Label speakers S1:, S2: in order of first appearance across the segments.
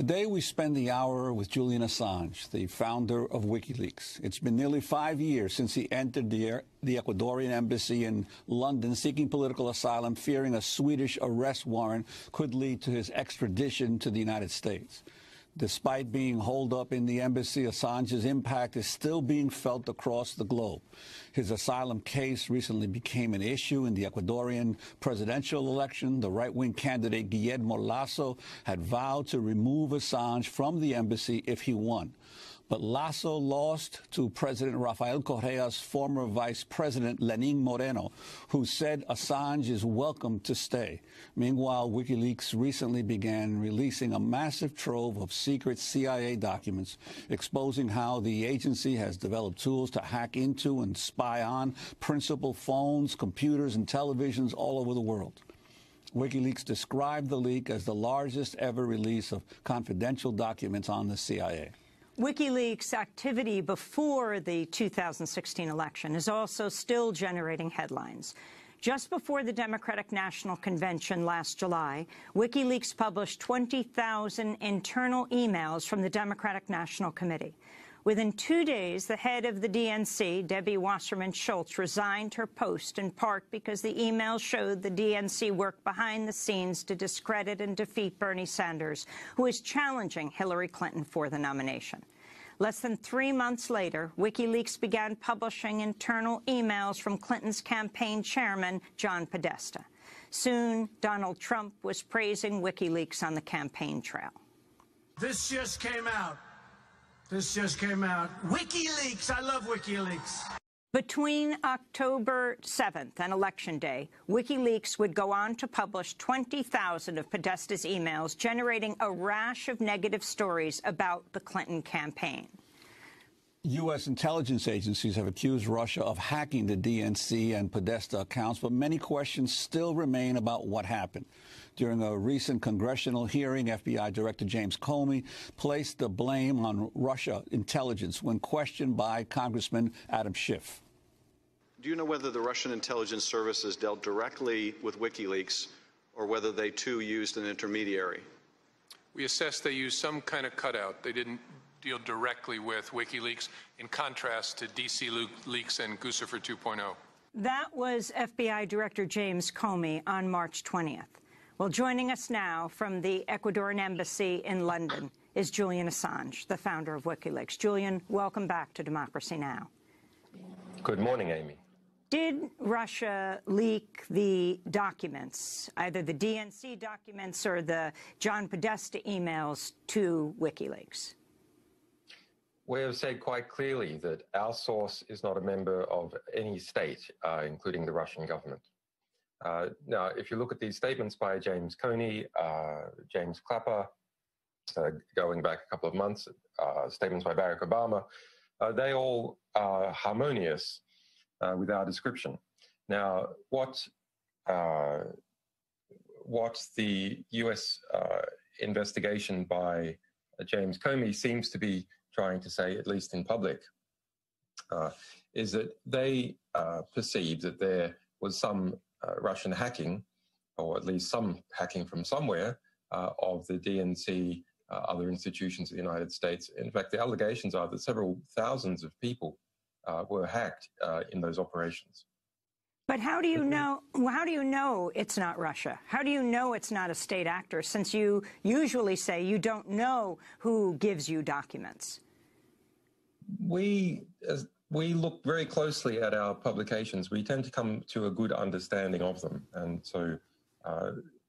S1: Today, we spend the hour with Julian Assange, the founder of WikiLeaks. It's been nearly 5 years since he entered the Ecuadorian embassy in London seeking political asylum, fearing a Swedish arrest warrant could lead to his extradition to the United States. Despite being holed up in the embassy, Assange's impact is still being felt across the globe. His asylum case recently became an issue in the Ecuadorian presidential election. The right-wing candidate Guillermo Lasso had vowed to remove Assange from the embassy if he won. But Lasso lost to President Rafael Correa's former vice president, Lenín Moreno, who said Assange is welcome to stay. Meanwhile, WikiLeaks recently began releasing a massive trove of secret CIA documents, exposing how the agency has developed tools to hack into and spy on principal phones, computers, and televisions all over the world. WikiLeaks described the leak as the largest ever release of confidential documents on the CIA.
S2: WikiLeaks' activity before the 2016 election is also still generating headlines. Just before the Democratic National Convention last July, WikiLeaks published 20,000 internal emails from the Democratic National Committee. Within 2 days, the head of the DNC, Debbie Wasserman Schultz, resigned her post, in part because the emails showed the DNC worked behind the scenes to discredit and defeat Bernie Sanders, who is challenging Hillary Clinton for the nomination. Less than 3 months later, WikiLeaks began publishing internal emails from Clinton's campaign chairman, John Podesta. Soon, Donald Trump was praising WikiLeaks on the campaign trail.
S3: This just came out. WikiLeaks, I love WikiLeaks.
S2: Between October 7th and Election Day, WikiLeaks would go on to publish 20,000 of Podesta's emails, generating a rash of negative stories about the Clinton campaign.
S1: U.S. intelligence agencies have accused Russia of hacking the DNC and Podesta accounts, but many questions still remain about what happened. During a recent congressional hearing, FBI Director James Comey placed the blame on Russia intelligence when questioned by Congressman Adam Schiff.
S4: Do you know whether the Russian intelligence services dealt directly with WikiLeaks or whether they, too, used an intermediary?
S5: We assessed they used some kind of cutout. They didn't deal directly with WikiLeaks, in contrast to DC Leaks and Guccifer 2.0.
S2: That was FBI Director James Comey on March 20th. Well, joining us now from the Ecuadorian embassy in London is Julian Assange, the founder of WikiLeaks. Julian, welcome back to Democracy Now!
S6: Good morning, Amy.
S2: Did Russia leak the documents, either the DNC documents or the John Podesta emails, to WikiLeaks?
S6: We have said quite clearly that our source is not a member of any state, including the Russian government. Now, if you look at these statements by James Comey, James Clapper, going back a couple of months, statements by Barack Obama, they all are harmonious with our description. Now, what the U.S. investigation by James Comey seems to be trying to say, at least in public, is that they perceived that there was some Russian hacking, or at least some hacking from somewhere, of the DNC, other institutions of the United States. In fact, the allegations are that several thousands of people were hacked in those operations.
S2: But how do you know? How do you know it's not Russia? How do you know it's not a state actor? Since you usually say you don't know who gives you documents.
S6: We look very closely at our publications. We tend to come to a good understanding of them, and so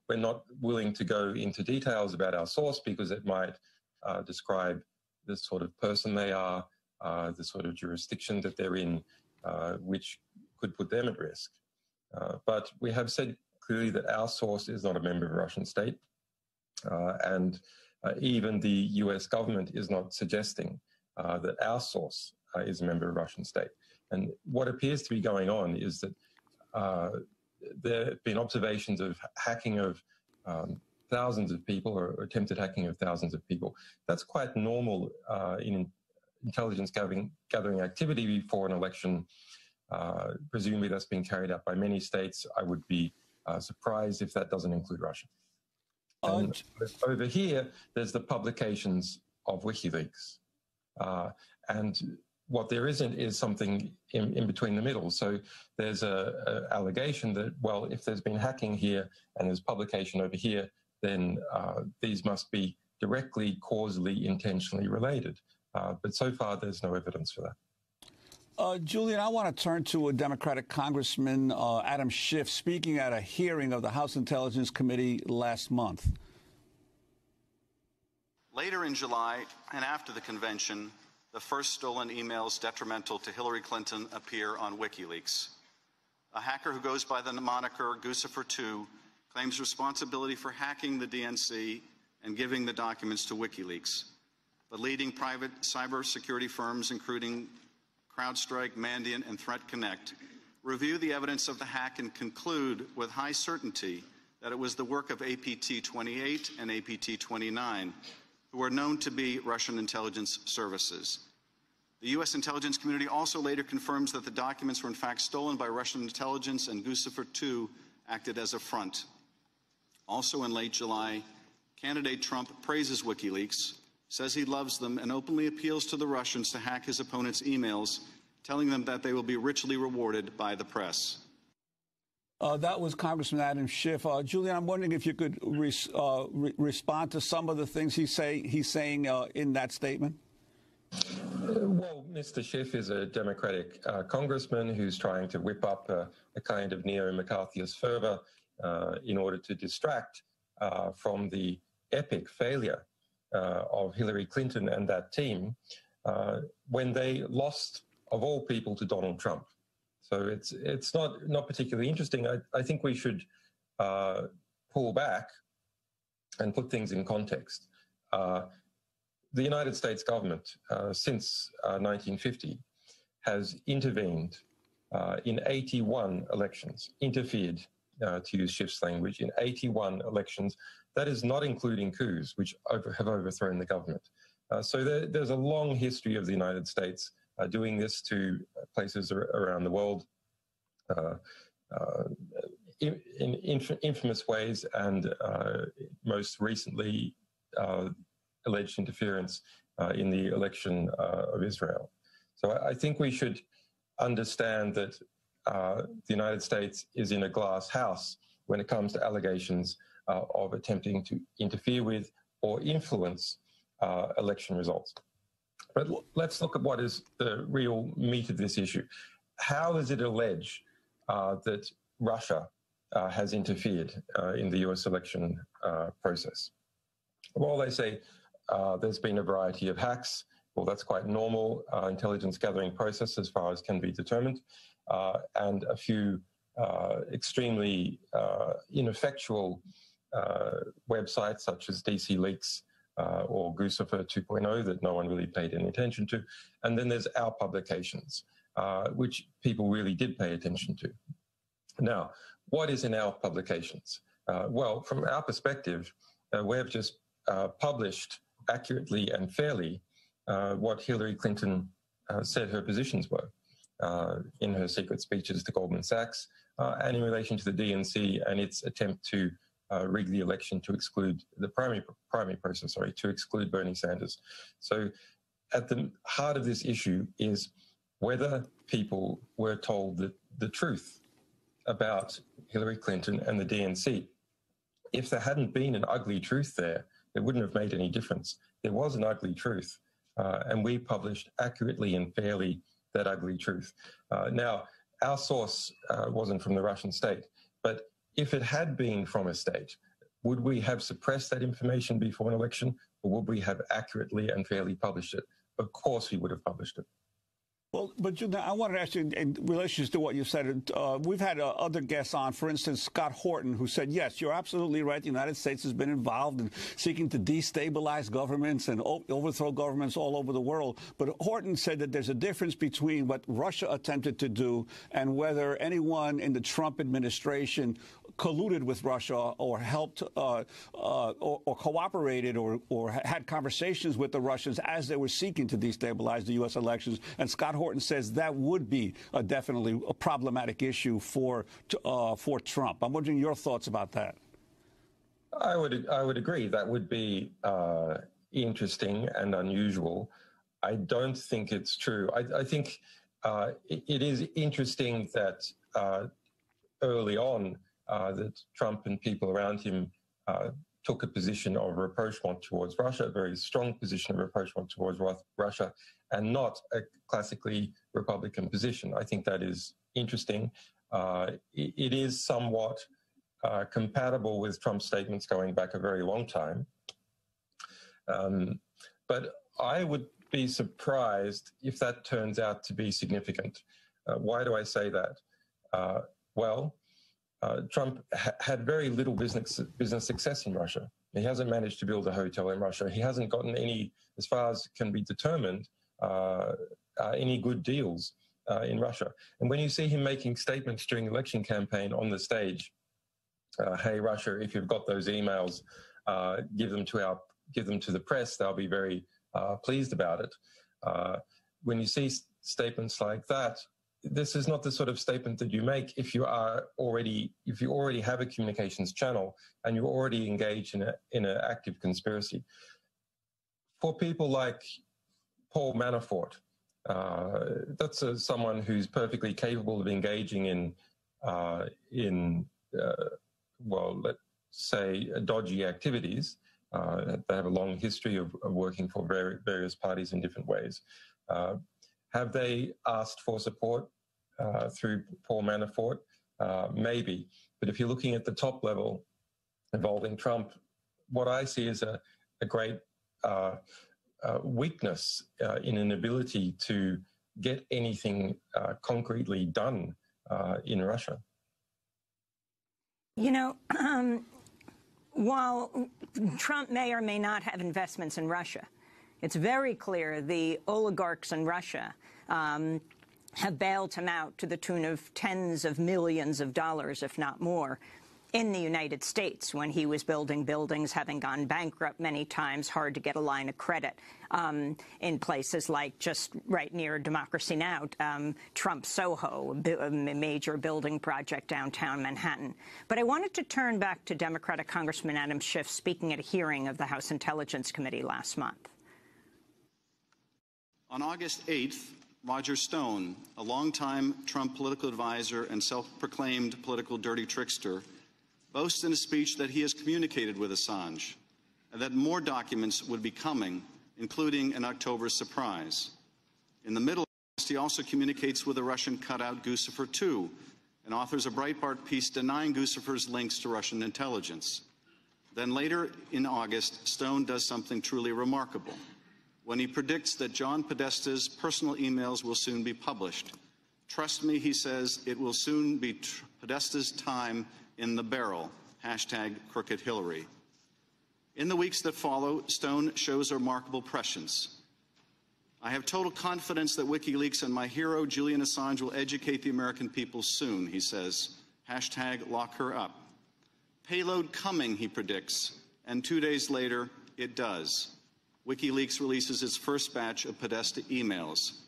S6: we're not willing to go into details about our source because it might describe the sort of person they are, the sort of jurisdiction that they're in, which could put them at risk. But we have said clearly that our source is not a member of a Russian state, and even the US government is not suggesting that our source is a member of a Russian state. And what appears to be going on is that there have been observations of hacking of thousands of people, or attempted hacking of thousands of people. That's quite normal in intelligence gathering activity before an election. Presumably that's been carried out by many states. I would be surprised if that doesn't include Russia. And over here, there's the publications of WikiLeaks. And what there isn't is something in between the middle. So there's a allegation that, well, if there's been hacking here and there's publication over here, then these must be directly, causally, intentionally related. But so far, there's no evidence for that.
S1: Julian, I want to turn to a Democratic Congressman, Adam Schiff, speaking at a hearing of the House Intelligence Committee last month.
S4: Later in July and after the convention, the first stolen emails detrimental to Hillary Clinton appear on WikiLeaks. A hacker who goes by the moniker Guccifer2 claims responsibility for hacking the DNC and giving the documents to WikiLeaks. But leading private cybersecurity firms, including CrowdStrike, Mandiant, and ThreatConnect, review the evidence of the hack and conclude with high certainty that it was the work of APT-28 and APT-29, who are known to be Russian intelligence services. The U.S. intelligence community also later confirms that the documents were in fact stolen by Russian intelligence, and Guccifer2 acted as a front. Also in late July, candidate Trump praises WikiLeaks, says he loves them, and openly appeals to the Russians to hack his opponents' emails, telling them that they will be richly rewarded by the press.
S1: That was Congressman Adam Schiff. Julian, I'm wondering if you could respond to some of the things he's saying in that statement.
S6: Well, Mr. Schiff is a Democratic congressman who's trying to whip up a kind of neo-McCarthyist fervor in order to distract from the epic failure of Hillary Clinton and that team when they lost, of all people, to Donald Trump. So it's not particularly interesting. I think we should pull back and put things in context. The United States government, since 1950, has intervened in 81 elections, interfered, to use Schiff's language, in 81 elections. That is not including coups, which have overthrown the government. So there's a long history of the United States doing this to places around the world in infamous ways, and most recently alleged interference in the election of Israel. So I think we should understand that the United States is in a glass house when it comes to allegations of attempting to interfere with or influence election results. But let's look at what is the real meat of this issue. How does it allege that Russia has interfered in the US election process? Well, they say there's been a variety of hacks. Well, that's quite normal intelligence gathering process as far as can be determined. And a few extremely ineffectual websites such as DC Leaks or Guccifer 2.0 that no one really paid any attention to. And then there's our publications, which people really did pay attention to. Now, what is in our publications? Well, from our perspective, we've just published accurately and fairly what Hillary Clinton said her positions were in her secret speeches to Goldman Sachs and in relation to the DNC and its attempt to rig the election to exclude the primary process, to exclude Bernie Sanders. So at the heart of this issue is whether people were told the truth about Hillary Clinton and the DNC. If there hadn't been an ugly truth there, it wouldn't have made any difference. There was an ugly truth, and we published accurately and fairly that ugly truth. Now, our source wasn't from the Russian state, but if it had been from a state, would we have suppressed that information before an election, or would we have accurately and fairly published it? Of course we would have published it.
S1: Well, but I wanted to ask you, in relation to what you said, we've had other guests on, for instance, Scott Horton, who said, yes, you're absolutely right. The United States has been involved in seeking to destabilize governments and overthrow governments all over the world. But Horton said that there's a difference between what Russia attempted to do and whether anyone in the Trump administration colluded with Russia or helped or cooperated or had conversations with the Russians as they were seeking to destabilize the U.S. elections. And Scott Horton says that would be definitely a problematic issue for Trump. I'm wondering your thoughts about that.
S6: I would agree. That would be interesting and unusual. I don't think it's true. I think it is interesting that early on that Trump and people around him took a position of rapprochement towards Russia, a very strong position of rapprochement towards Russia, and not a classically Republican position. I think that is interesting. It is somewhat compatible with Trump's statements going back a very long time. But I would be surprised if that turns out to be significant. Why do I say that? Trump had very little business success in Russia. He hasn't managed to build a hotel in Russia. He hasn't gotten any, as far as can be determined, any good deals in Russia. And when you see him making statements during the election campaign on the stage, hey, Russia, if you've got those emails, give them to the press. They'll be very pleased about it. When you see statements like that, this is not the sort of statement that you make if you already have a communications channel and you're already engaged in an active conspiracy. For people like Paul Manafort, that's someone who's perfectly capable of engaging in let's say, dodgy activities. They have a long history of working for various parties in different ways. Have they asked for support through Paul Manafort? Maybe. But if you're looking at the top level involving Trump, what I see is a great weakness in an ability to get anything concretely done in Russia.
S2: You know, while Trump may or may not have investments in Russia, it's very clear the oligarchs in Russia have bailed him out to the tune of tens of millions of dollars, if not more, in the United States when he was building buildings, having gone bankrupt many times, hard to get a line of credit in places like just right near Democracy Now!, Trump Soho, a major building project downtown Manhattan. But I wanted to turn back to Democratic Congressman Adam Schiff speaking at a hearing of the House Intelligence Committee last month.
S4: On August 8th, Roger Stone, a longtime Trump political advisor and self-proclaimed political dirty trickster, boasts in a speech that he has communicated with Assange and that more documents would be coming, including an October surprise. In the middle of August, he also communicates with a Russian cutout Guccifer II and authors a Breitbart piece denying Guccifer's links to Russian intelligence. Then later in August, Stone does something truly remarkable when he predicts that John Podesta's personal emails will soon be published. Trust me, he says, it will soon be Podesta's time in the barrel, #CrookedHillary. In the weeks that follow, Stone shows a remarkable prescience. I have total confidence that WikiLeaks and my hero, Julian Assange, will educate the American people soon, he says, #LockHerUp. Payload coming, he predicts, and 2 days later, it does. WikiLeaks releases its first batch of Podesta emails.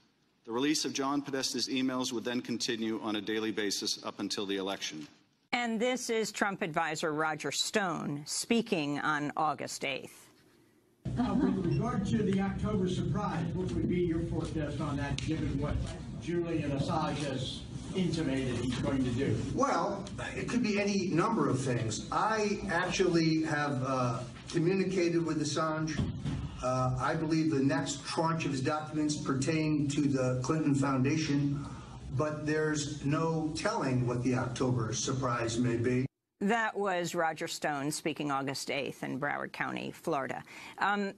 S4: The release of John Podesta's emails would then continue on a daily basis up until the election.
S2: And this is Trump advisor Roger Stone speaking on August 8th.
S3: With regard to the October surprise, what would be your forecast on that, given what Julian Assange has intimated he's going to do?
S7: Well, it could be any number of things. I actually have communicated with Assange. I believe the next tranche of his documents pertain to the Clinton Foundation, but there's no telling what the October surprise may be.
S2: That was Roger Stone speaking August 8th in Broward County, Florida.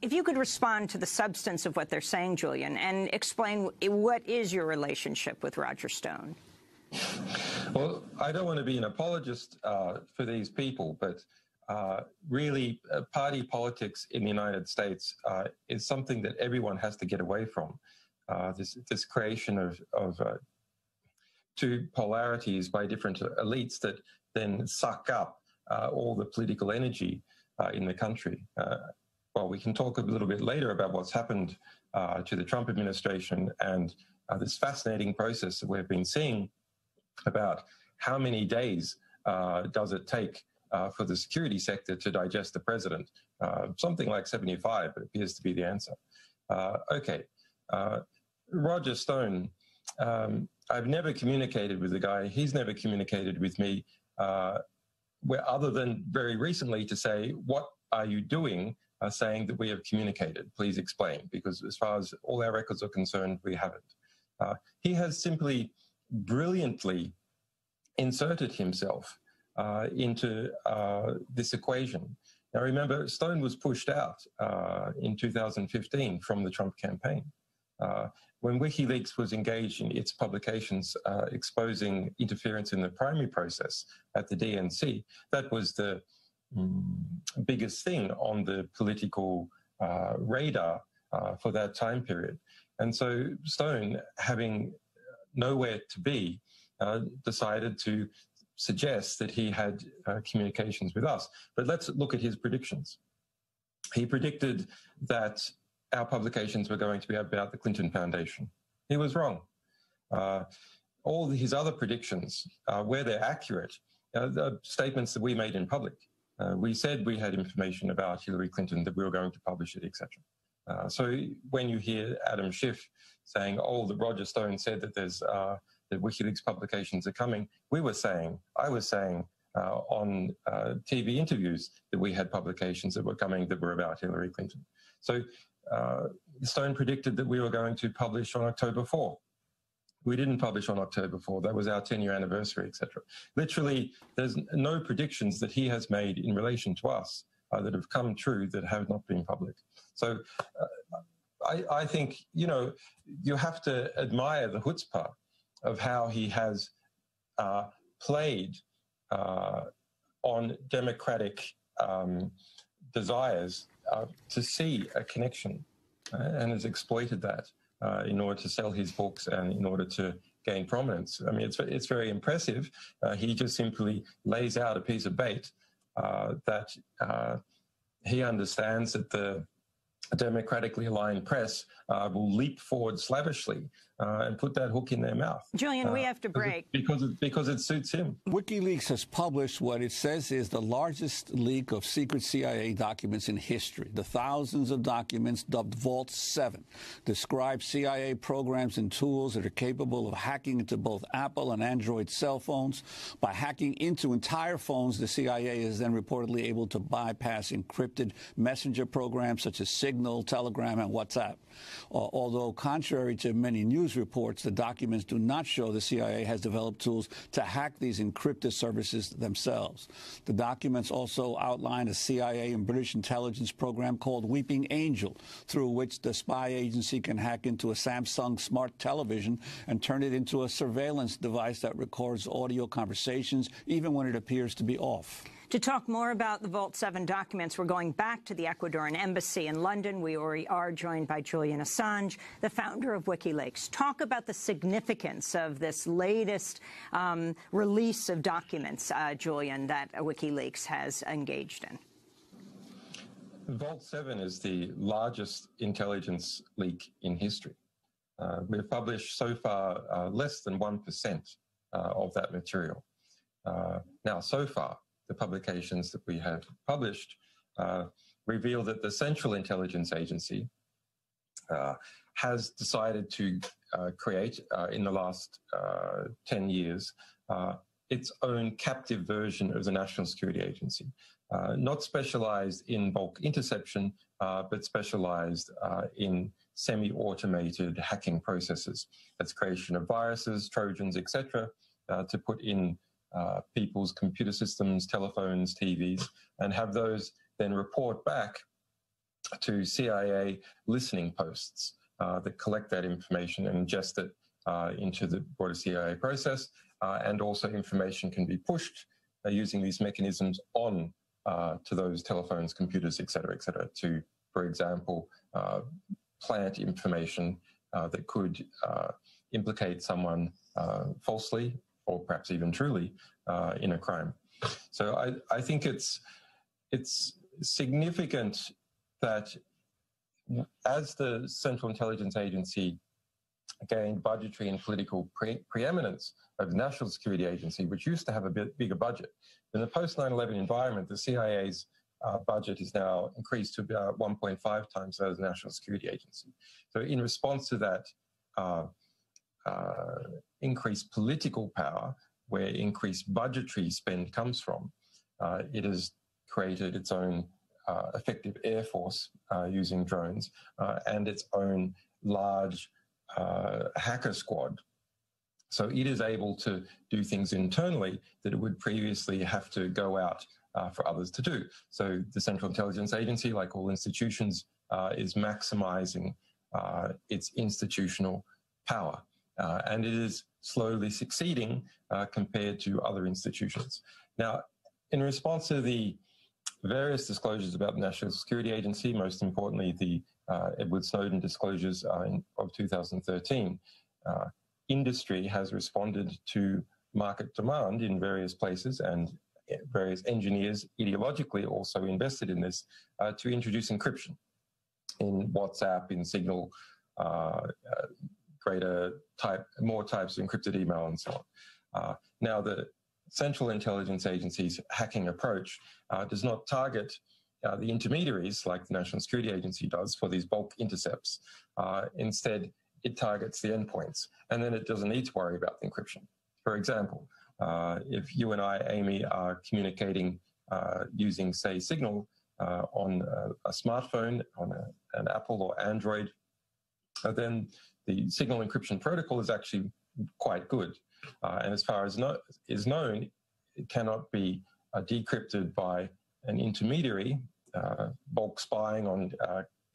S2: If you could respond to the substance of what they're saying, Julian, and explain what is your relationship with Roger Stone?
S6: Well, I don't want to be an apologist for these people, but really party politics in the United States is something that everyone has to get away from. This creation of two polarities by different elites that then suck up all the political energy in the country. Well, we can talk a little bit later about what's happened to the Trump administration and this fascinating process that we've been seeing about how many days does it take for the security sector to digest the president. Something like 75 appears to be the answer. Okay. Roger Stone, I've never communicated with the guy. He's never communicated with me, other than very recently to say, what are you doing, saying that we have communicated? Please explain, because as far as all our records are concerned, we haven't. He has simply brilliantly inserted himself into this equation. Now, remember, Stone was pushed out in 2015 from the Trump campaign. When WikiLeaks was engaged in its publications exposing interference in the primary process at the DNC, that was the biggest thing on the political radar for that time period. And so Stone, having nowhere to be, decided to suggest that he had communications with us. But let's look at his predictions. He predicted that our publications were going to be about the Clinton Foundation. He was wrong. All his other predictions, where they're accurate, the statements that we made in public. We said we had information about Hillary Clinton, that we were going to publish it, etc. So when you hear Adam Schiff saying, oh, that Roger Stone said that there's that WikiLeaks publications are coming, I was saying on TV interviews that we had publications that were coming that were about Hillary Clinton. So Stone predicted that we were going to publish on October 4. We didn't publish on October 4. That was our 10-year anniversary, etc. Literally, there's no predictions that he has made in relation to us that have come true that have not been public. So I think, you have to admire the chutzpah of how he has played on democratic desires to see a connection and has exploited that in order to sell his books and in order to gain prominence. I mean, it's very impressive. He just simply lays out a piece of bait that he understands that the democratically aligned press will leap forward slavishly and put that hook in their mouth.
S2: Julian, we have to break.
S6: Because it suits him.
S1: WikiLeaks has published what it says is the largest leak of secret CIA documents in history. The thousands of documents, dubbed Vault 7, describe CIA programs and tools that are capable of hacking into both Apple and Android cell phones. By hacking into entire phones, the CIA is then reportedly able to bypass encrypted messenger programs such as Signal, Telegram, and WhatsApp. Although, contrary to many news reports, the documents do not show the CIA has developed tools to hack these encrypted services themselves. The documents also outline a CIA and British intelligence program called Weeping Angel, through which the spy agency can hack into a Samsung smart television and turn it into a surveillance device that records audio conversations, even when it appears to be off.
S2: To talk more about the Vault 7 documents, we're going back to the Ecuadorian embassy in London. We already are joined by Julian Assange, the founder of WikiLeaks. Talk about the significance of this latest release of documents, Julian, that WikiLeaks has engaged in.
S6: Vault 7 is the largest intelligence leak in history. We've published so far less than 1% of that material. Now, so far, the publications that we have published reveal that the Central Intelligence Agency has decided to create, in the last 10 years, its own captive version of the National Security Agency, not specialized in bulk interception, but specialized in semi-automated hacking processes. That's creation of viruses, Trojans, etc., to put in people's computer systems, telephones, TVs, and have those then report back to CIA listening posts that collect that information and ingest it into the broader CIA process. And also information can be pushed using these mechanisms on to those telephones, computers, et cetera, to, for example, plant information that could implicate someone falsely or perhaps even truly in a crime. So I think it's significant that as the Central Intelligence Agency gained budgetary and political preeminence over the National Security Agency, which used to have a bit bigger budget. In the post-9/11 environment, the CIA's budget is now increased to about 1.5 times that of the National Security Agency. So in response to that increased political power, where increased budgetary spend comes from, it has created its own effective air force using drones and its own large hacker squad. So it is able to do things internally that it would previously have to go out for others to do. So the Central Intelligence Agency, like all institutions, is maximizing its institutional power. And it is slowly succeeding compared to other institutions. Now, in response to the various disclosures about the National Security Agency, most importantly, the Edward Snowden disclosures of 2013, industry has responded to market demand in various places, and various engineers ideologically also invested in this to introduce encryption in WhatsApp, in Signal, more types of encrypted email, and so on. Now, the Central Intelligence Agency's hacking approach does not target the intermediaries like the National Security Agency does for these bulk intercepts. Instead, it targets the endpoints, and then it doesn't need to worry about the encryption. For example, if you and I, Amy, are communicating using, say, Signal on a smartphone, on an Apple or Android, then the Signal encryption protocol is actually quite good. And as far as is known, it cannot be decrypted by an intermediary, bulk spying on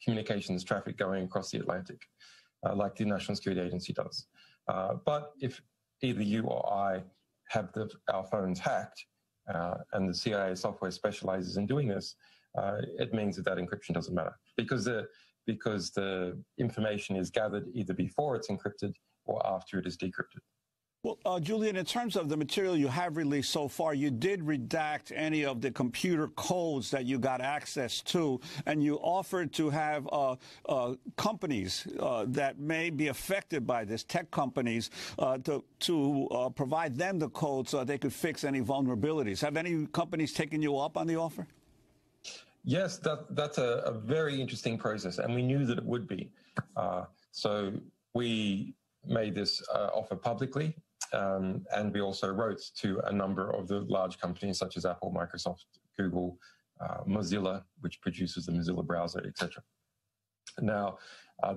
S6: communications traffic going across the Atlantic, like the National Security Agency does. But if either you or I have our phones hacked, and the CIA software specializes in doing this, it means that encryption doesn't matter, because the information is gathered either before it's encrypted or after it is decrypted.
S1: Well, Julian, in terms of the material you have released so far, you did redact any of the computer codes that you got access to, and you offered to have companies that may be affected by this, tech companies, to provide them the code so they could fix any vulnerabilities. Have any companies taken you up on the offer?
S6: Yes, that's a very interesting process, and we knew that it would be. So we made this offer publicly. And we also wrote to a number of the large companies such as Apple, Microsoft, Google, Mozilla, which produces the Mozilla browser, etc. Now,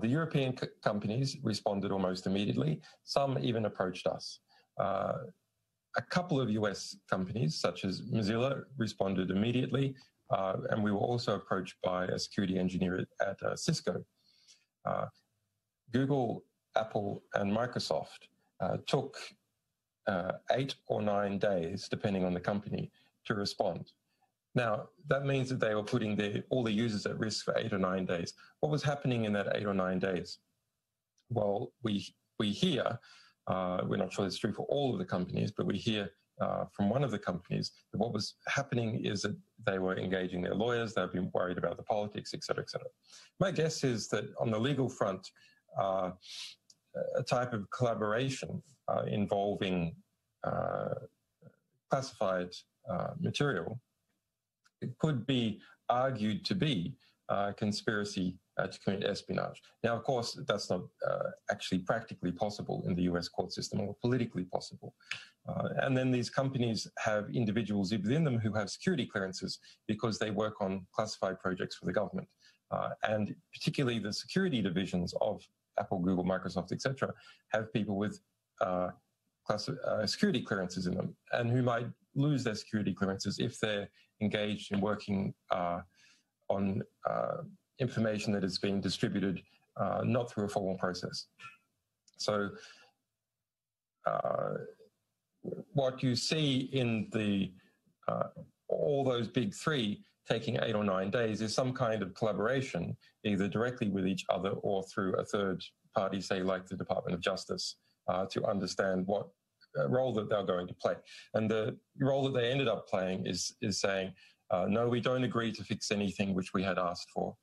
S6: the European companies responded almost immediately. Some even approached us. A couple of US companies, such as Mozilla, responded immediately. And we were also approached by a security engineer at Cisco. Google, Apple, and Microsoft took 8 or 9 days, depending on the company, to respond. Now, that means that they were putting all the users at risk for 8 or 9 days. What was happening in that 8 or 9 days? Well, we hear, we're not sure it's true for all of the companies, but we hear from one of the companies that what was happening is that they were engaging their lawyers, they've been worried about the politics, et cetera, et cetera. My guess is that on the legal front, a type of collaboration involving classified material, it could be argued to be conspiracy to commit espionage. Now, of course, that's not actually practically possible in the US court system, or politically possible. And then these companies have individuals within them who have security clearances because they work on classified projects for the government. And particularly the security divisions of Apple, Google, Microsoft, etc., have people with security clearances in them, and who might lose their security clearances if they're engaged in working on information that is being distributed not through a formal process. So what you see in all those big three taking 8 or 9 days is some kind of collaboration, either directly with each other or through a third party, say like the Department of Justice, to understand what role that they're going to play. And the role that they ended up playing is saying, no, we don't agree to fix anything which we had asked for.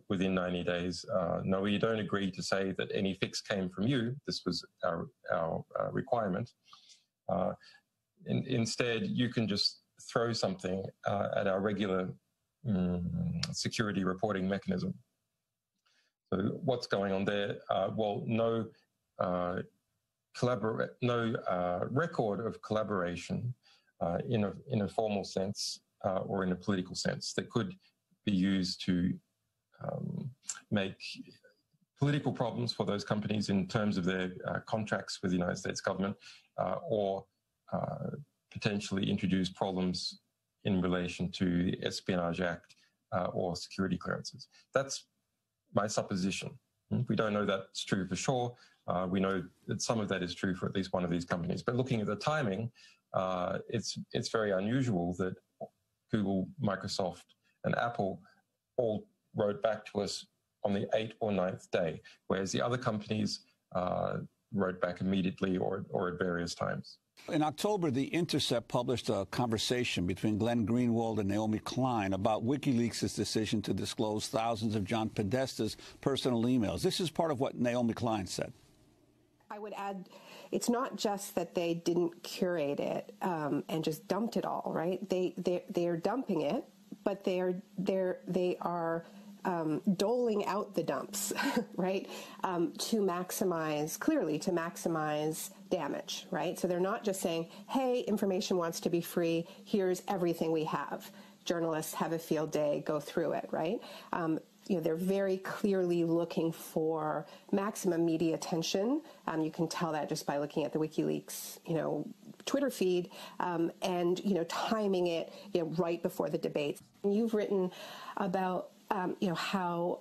S6: within 90 days. No, you don't agree to say that any fix came from you. This was our requirement. Instead, you can just throw something at our regular security reporting mechanism. So what's going on there? Well, no record of collaboration in a formal sense or in a political sense that could be used to make political problems for those companies in terms of their contracts with the United States government or potentially introduce problems in relation to the Espionage Act or security clearances. That's my supposition. We don't know that's true for sure. We know that some of that is true for at least one of these companies. But looking at the timing, it's very unusual that Google, Microsoft, and Apple all wrote back to us on the 8th or 9th day, whereas the other companies wrote back immediately or at various times.
S1: In October, The Intercept published a conversation between Glenn Greenwald and Naomi Klein about WikiLeaks' decision to disclose thousands of John Podesta's personal emails. This is part of what Naomi Klein said.
S8: I would add, it's not just that they didn't curate it and just dumped it all, right? They are dumping it, but they are doling out the dumps, right? To maximize damage, right? So they're not just saying, hey, information wants to be free, here's everything we have. Journalists have a field day, go through it, right? They're very clearly looking for maximum media attention. You can tell that just by looking at the WikiLeaks, Twitter feed, and timing it, right before the debates. You've written about how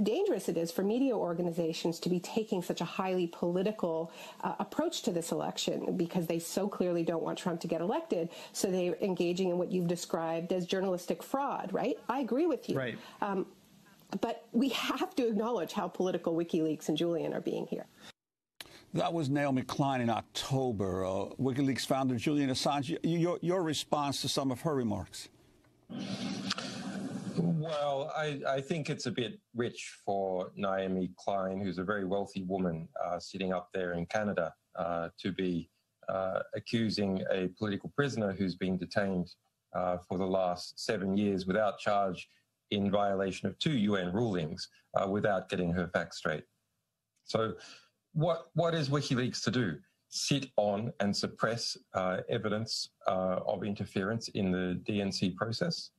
S8: dangerous it is for media organizations to be taking such a highly political approach to this election because they so clearly don't want Trump to get elected. So they're engaging in what you've described as journalistic fraud, right? I agree with you. Right. But we have to acknowledge how political WikiLeaks and Julian are being here.
S1: That was Naomi Klein in October. WikiLeaks founder Julian Assange, your response to some of her remarks?
S6: Well, I think it's a bit rich for Naomi Klein, who's a very wealthy woman sitting up there in Canada, to be accusing a political prisoner who's been detained for the last 7 years without charge in violation of 2 UN rulings without getting her facts straight. So what is WikiLeaks to do? Sit on and suppress evidence of interference in the DNC process?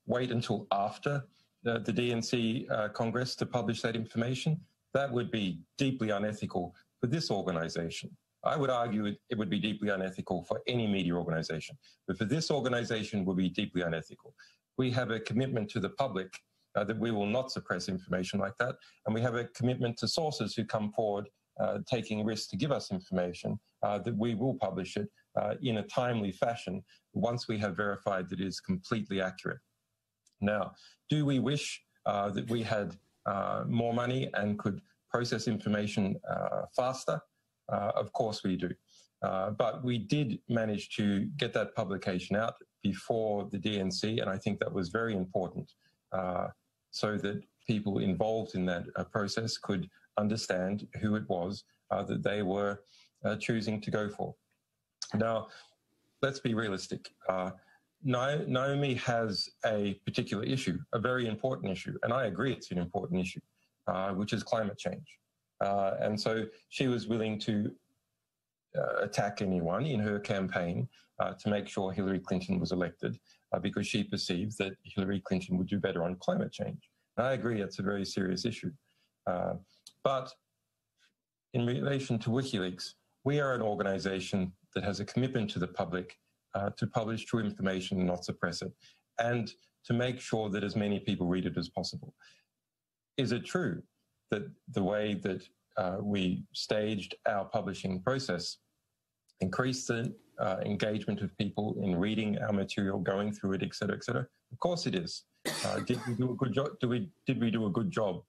S6: Wait until after the DNC Congress to publish that information? That would be deeply unethical for this organization. I would argue it would be deeply unethical for any media organization, but for this organization it would be deeply unethical. We have a commitment to the public that we will not suppress information like that, and we have a commitment to sources who come forward taking risks to give us information that we will publish it in a timely fashion once we have verified that it is completely accurate. Now, do we wish that we had more money and could process information faster? Of course we do. But we did manage to get that publication out before the DNC, and I think that was very important so that people involved in that process could understand who it was that they were choosing to go for. Now, let's be realistic. Naomi has a particular issue, a very important issue, and I agree it's an important issue, which is climate change. And so she was willing to attack anyone in her campaign to make sure Hillary Clinton was elected because she perceived that Hillary Clinton would do better on climate change. And I agree it's a very serious issue. But in relation to WikiLeaks, we are an organization that has a commitment to the public to publish true information and not suppress it, and to make sure that as many people read it as possible. Is it true that the way that we staged our publishing process increased the engagement of people in reading our material, going through it, et cetera, et cetera? Of course it is. Did we do a good job? Did we do a good job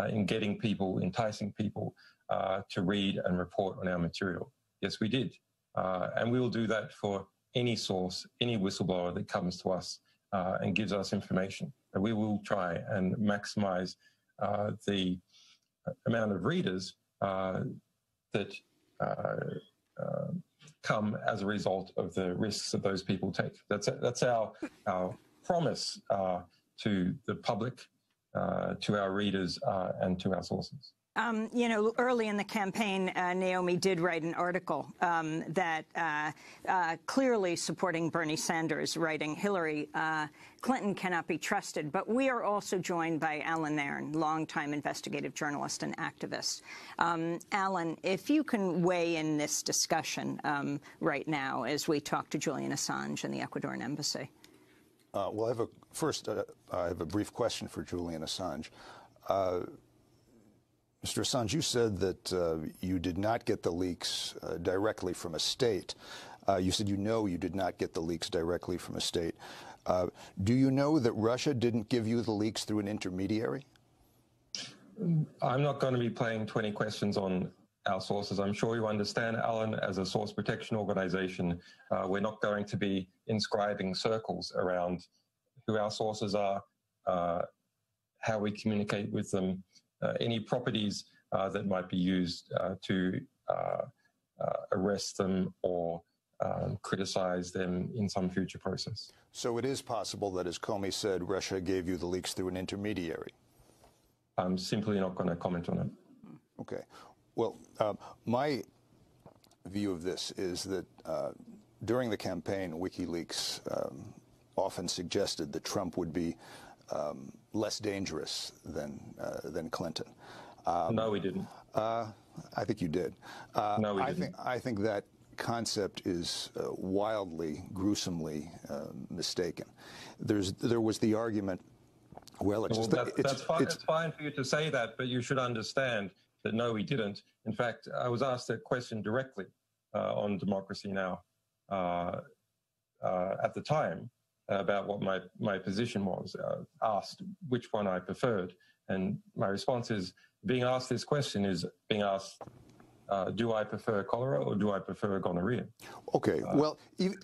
S6: in getting people, enticing people to read and report on our material? Yes, we did. And we will do that for any source, any whistleblower that comes to us and gives us information. we will try and maximize the amount of readers that come as a result of the risks that those people take. That's our promise to the public, to our readers, and to our sources.
S2: You know, early in the campaign, Naomi did write an article that clearly supporting Bernie Sanders, writing Hillary Clinton cannot be trusted. But we are also joined by Alan Nairn, longtime investigative journalist and activist. Alan, if you can weigh in this discussion right now as we talk to Julian Assange and the Ecuadorian embassy.
S9: Well, I have a brief question for Julian Assange. Mr. Assange, you said that you did not get the leaks directly from a state. You said you did not get the leaks directly from a state. Do you know that Russia didn't give you the leaks through an intermediary?
S6: I'm not going to be playing 20 questions on our sources. I'm sure you understand, Alan, as a source protection organization, we're not going to be inscribing circles around who our sources are, how we communicate with them, any properties that might be used to arrest them or criticize them in some future process.
S9: So it is possible that, as Comey said, Russia gave you the leaks through an intermediary.
S6: I'm simply not going to comment on it.
S9: Okay. Well, my view of this is that during the campaign, WikiLeaks often suggested that Trump would be less dangerous than Clinton.
S6: No, we didn't.
S9: I think you did.
S6: No, we didn't.
S9: I think that concept is wildly, gruesomely mistaken. There was the argument. Well, it's
S6: fine for you to say that, but you should understand that no, we didn't. In fact, I was asked that question directly on Democracy Now! At the time about what my position was, asked which one I preferred. And my response is, being asked this question is being asked, do I prefer cholera or do I prefer gonorrhea?
S9: Okay, well,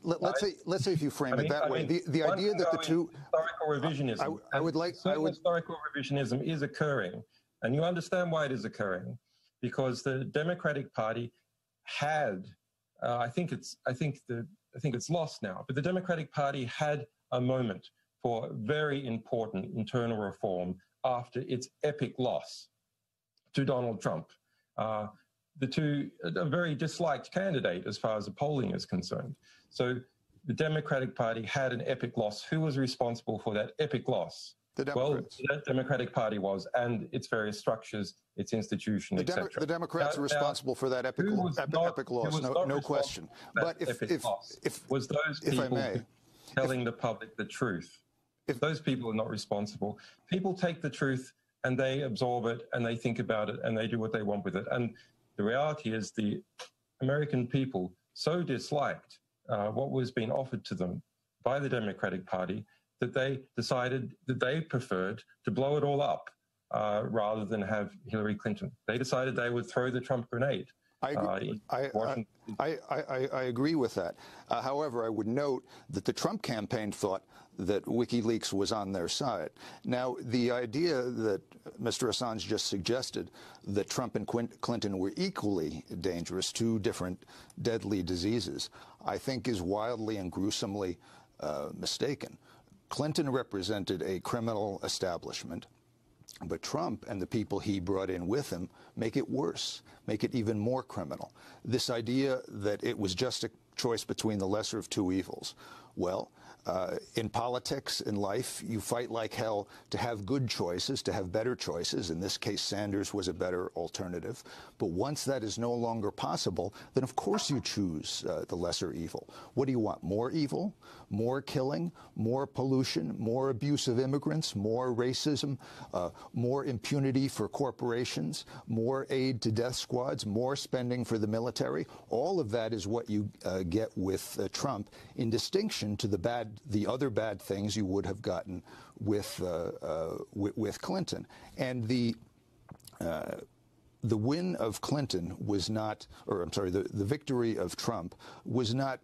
S9: let's say if you frame it that way, the idea that the two...
S6: Historical revisionism. Historical revisionism is occurring, and you understand why it is occurring, because the Democratic Party had, I think it's lost now, but the Democratic Party had a moment for very important internal reform after its epic loss to Donald Trump. The two, a very disliked candidate as far as the polling is concerned. So the Democratic Party had an epic loss. Who was responsible for that epic loss?
S9: The Democrats.
S6: Well, the Democratic Party was, and its various structures, its institution, etc.
S9: The Democrats are responsible for that epic loss, no question. But if
S6: was those people telling the public the truth, if those people are not responsible, people take the truth and they absorb it and they think about it and they do what they want with it. And the reality is the American people so disliked what was being offered to them by the Democratic Party that they decided that they preferred to blow it all up rather than have Hillary Clinton. They decided they would throw the Trump grenade.
S9: I agree with that. However, I would note that the Trump campaign thought that WikiLeaks was on their side. Now, the idea that Mr. Assange just suggested that Trump and Clinton were equally dangerous, two different deadly diseases, I think is wildly and gruesomely mistaken. Clinton represented a criminal establishment, but Trump and the people he brought in with him make it worse, make it even more criminal. This idea that it was just a choice between the lesser of two evils. Well, in politics, in life, you fight like hell to have good choices, to have better choices. In this case, Sanders was a better alternative. But once that is no longer possible, then of course you choose the lesser evil. What do you want? More evil? More killing? More pollution? More abuse of immigrants? More racism? More impunity for corporations? More aid to death squads? More spending for the military? All of that is what you get with Trump, in distinction to the other bad things you would have gotten with Clinton. And the win of Clinton was not, or I'm sorry, the victory of Trump was not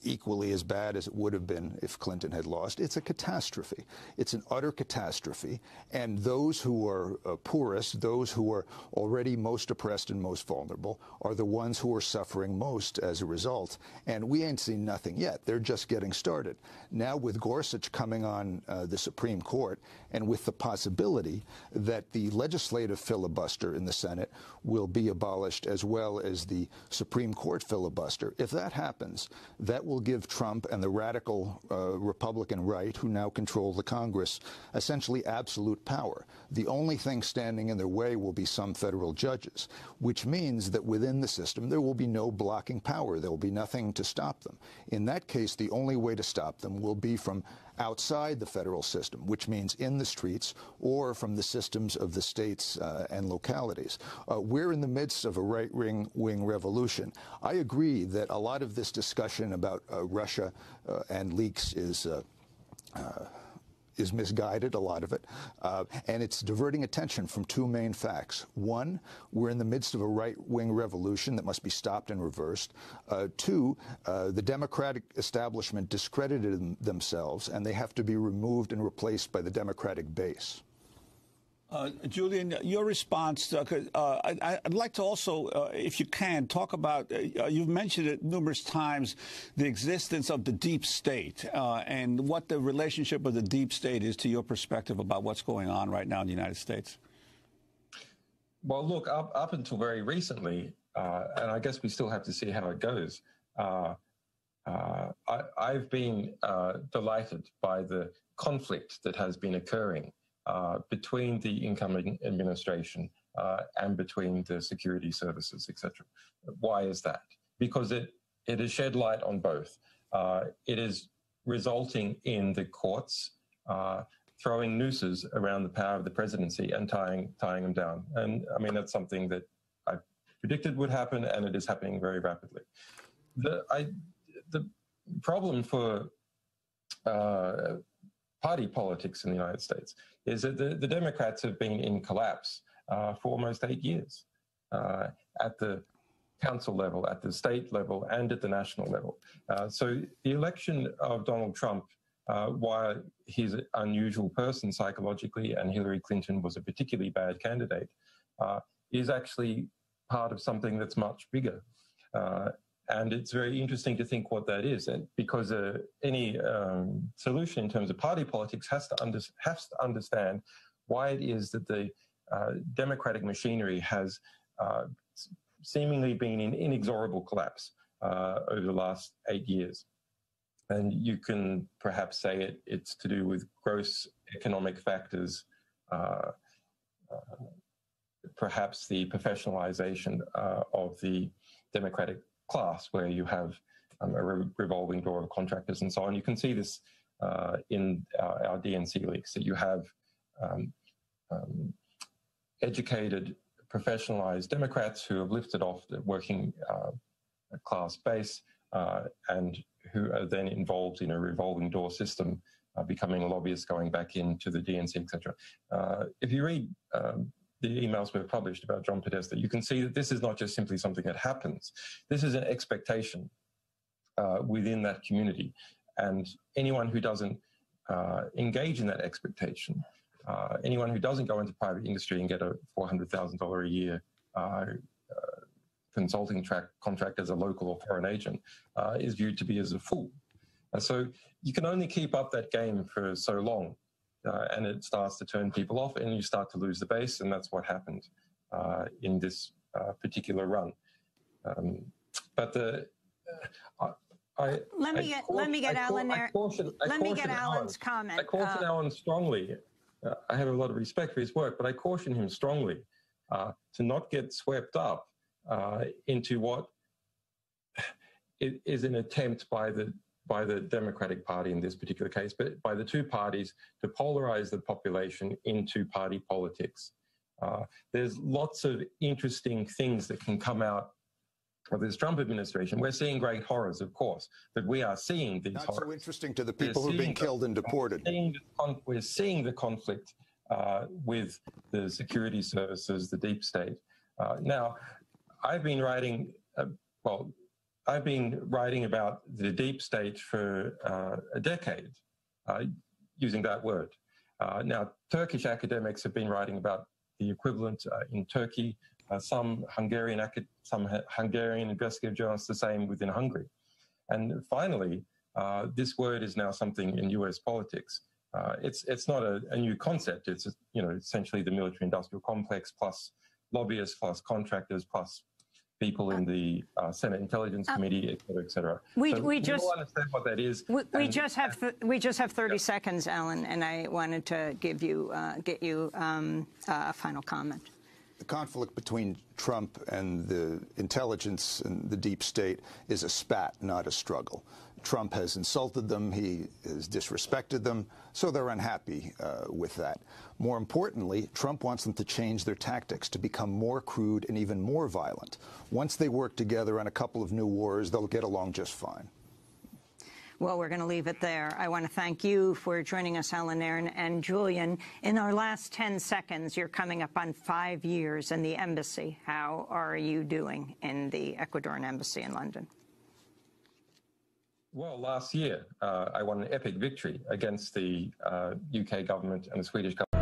S9: equally as bad as it would have been if Clinton had lost. It's a catastrophe. It's an utter catastrophe. And those who are poorest, those who are already most oppressed and most vulnerable, are the ones who are suffering most as a result. And we ain't seen nothing yet. They're just getting started. Now with Gorsuch coming on the Supreme Court, and with the possibility that the legislative filibuster in the Senate will be abolished, as well as the Supreme Court filibuster, if that happens, that will give Trump and the radical Republican right, who now control the Congress, essentially absolute power. The only thing standing in their way will be some federal judges, which means that within the system there will be no blocking power. There will be nothing to stop them. In that case, the only way to stop them will be from outside the federal system, which means in the streets, or from the systems of the states and localities. We're in the midst of a right-wing revolution. I agree that a lot of this discussion about Russia and leaks is misguided, a lot of it, and it's diverting attention from two main facts. One, we're in the midst of a right-wing revolution that must be stopped and reversed. Two, the Democratic establishment discredited themselves, and they have to be removed and replaced by the Democratic base.
S1: Julian, your response, I'd like to also, if you can, talk about, you've mentioned it numerous times, the existence of the deep state and what the relationship of the deep state is to your perspective about what's going on right now in the United States.
S6: Well, look, up until very recently, and I guess we still have to see how it goes, I've been delighted by the conflict that has been occurring between the incoming administration and between the security services, etc. Why is that? Because it has shed light on both. It is resulting in the courts throwing nooses around the power of the presidency and tying them down. And I mean, that's something that I predicted would happen, and it is happening very rapidly. The problem for party politics in the United States is that the Democrats have been in collapse for almost 8 years at the council level, at the state level, and at the national level. So the election of Donald Trump, while he's an unusual person psychologically and Hillary Clinton was a particularly bad candidate, is actually part of something that's much bigger. And it's very interesting to think what that is, and because any solution in terms of party politics has to understand why it is that the democratic machinery has seemingly been in inexorable collapse over the last 8 years. And you can perhaps say it's to do with gross economic factors, perhaps the professionalization of the democratic class, where you have a revolving door of contractors and so on. You can see this in our DNC leaks, that you have educated, professionalized Democrats who have lifted off the working class base and who are then involved in a revolving door system, becoming lobbyists, going back into the DNC, etc. If you read the emails we've published about John Podesta, you can see that this is not just simply something that happens. This is an expectation within that community. And anyone who doesn't engage in that expectation, anyone who doesn't go into private industry and get a $400,000 a year consulting contract as a local or foreign agent, is viewed to be as a fool. So you can only keep up that game for so long. And it starts to turn people off, and you start to lose the base, and that's what happened in this particular run. But
S2: let me get Alan there. Let me get Alan's comment.
S6: I caution Alan strongly. I have a lot of respect for his work, but I caution him strongly to not get swept up into what is an attempt by the Democratic Party in this particular case, but by the two parties to polarize the population into party politics. There's lots of interesting things that can come out of this Trump administration. We're seeing great horrors, of course, but we are seeing these horrors.
S9: Not so interesting to the people who are being killed and deported.
S6: We're seeing the conflict with the security services, the deep state. Now, I've been writing, I've been writing about the deep state for a decade, using that word. Now, Turkish academics have been writing about the equivalent in Turkey, some Hungarian investigative journalists the same within Hungary. And finally, this word is now something in US politics. It's not a new concept. It's essentially the military-industrial complex plus lobbyists plus contractors plus people in the Senate Intelligence Committee, et cetera, et cetera.
S2: We just
S6: all understand what that is.
S2: We just have 30 seconds, Alan, and I wanted to get you a final comment.
S9: The conflict between Trump and the intelligence and the deep state is a spat, not a struggle. Trump has insulted them, he has disrespected them, so they're unhappy with that. More importantly, Trump wants them to change their tactics, to become more crude and even more violent. Once they work together on a couple of new wars, they'll get along just fine.
S2: Well, we're going to leave it there. I want to thank you for joining us, Alan Aaron and Julian. In our last 10 seconds, you're coming up on 5 years in the embassy. How are you doing in the Ecuadorian embassy in London?
S6: Well, last year, I won an epic victory against the UK government and the Swedish government.